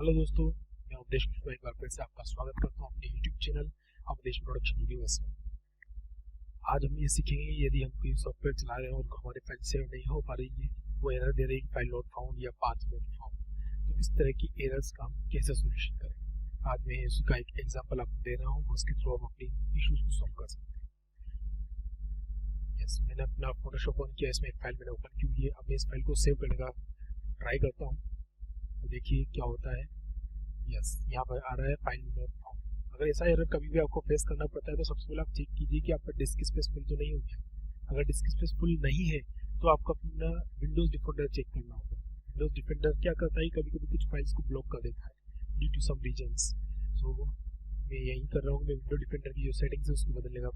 Hello दोस्तों, मैं अवधेश एक बार फिर से आपका स्वागत करता हूं अपने YouTube channel Awadhesh production universe में। आज हम ये सीखेंगे कि यदि हम कोई सॉफ्टवेयर चला रहे हैं और हमारे फाइल सेव नहीं हो पा रही है, वो एरर दे रही है फाइल नॉट फाउंड या पाथ नॉट फाउंड, तो इस तरह की एरर्स का हम कैसे सोल्यूशन करें। आज मैं इसका एक एग्जाम्पल आपको दे रहा हूँ, उसके थ्रू हम अपनी इशूज को सॉल्व कर सकते हैं। यस, मैंने अपना फोटोशॉप ऑन किया, इसमें एक फाइल मैंने ओपन की हुई है। अब मैं इस फाइल को सेव करने का ट्राई करता हूँ, तो देखिए क्या होता है। यस, यहाँ पर आ रहा है फाइल नॉट फाउंड। अगर ऐसा एरर कभी भी आपको फेस करना पड़ता है तो सबसे पहले आप चेक कीजिए कि आपका डिस्क स्पेस फुल तो नहीं हो गया। अगर डिस्क स्पेस फुल नहीं है तो आपको अपना विंडोज डिफेंडर चेक करना होगा। विंडोज डिफेंडर क्या करता है, कभी कभी कुछ फाइल्स को ब्लॉक कर देता है ड्यू टू सम रीजंस। सो मैं यही कर रहा हूँ, मैं विंडो डिफेंडर की जो सेटिंग्स है उसको बदलने का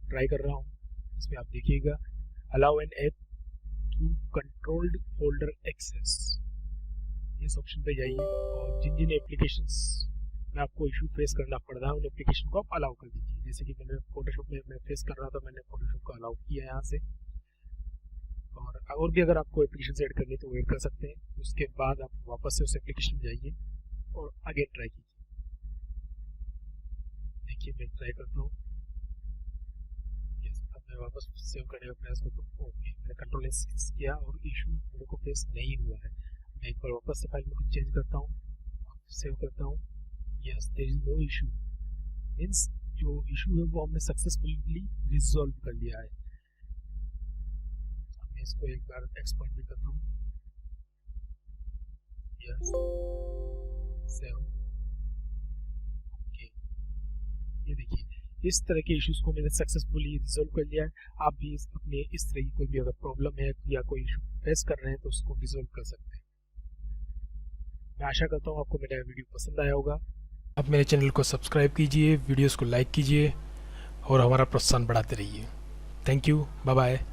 ट्राई कर रहा हूँ। इसमें आप देखिएगा allow an app through controlled folder access, इस ऑप्शन पे जाइए और जिन जिन एप्लीकेशंस में आपको इशू फेस करना पड़ रहा है उन एप्लीकेशन को आप अलाउ कर दीजिए। जैसे कि मैंने फोटोशॉप में मैं फेस कर रहा था, मैंने फोटोशॉप को अलाउ किया यहाँ से। और भी अगर आपको एप्लीकेशन ऐड करनी तो वो ऐड कर सकते हैं। उसके बाद आप वापस से उस एप्लीकेशन में जाइए और आगे ट्राई कीजिए। देखिए मैं ट्राई करता हूँ। अब मैं वापस सेव करने का प्रयास करता हूँ। ओके, मैंने कंट्रोल एस किया और इशू मेरे को फेस नहीं हुआ है। मैं एक बार वापस से फाइल में कुछ चेंज करता हूँ, सेव करता हूँ। Yes, there is no issue, means जो इशू है वो हमने सक्सेसफुली रिजॉल्व कर लिया है। अब मैं इसको एक बार एक्सपोर्ट भी करता हूँ। Yes, save. ओके, ये देखिए इस तरह के इश्यूज को मैंने सक्सेसफुली रिजॉल्व कर लिया है। आप भी अपने इस तरह की कोई भी अगर प्रॉब्लम है या कोई इशू फेस कर रहे हैं तो उसको रिजॉल्व कर सकते हैं। मैं आशा करता हूँ आपको मेरा वीडियो पसंद आया होगा। आप मेरे चैनल को सब्सक्राइब कीजिए, वीडियोस को लाइक कीजिए और हमारा प्रोत्साहन बढ़ाते रहिए। Thank you, bye bye.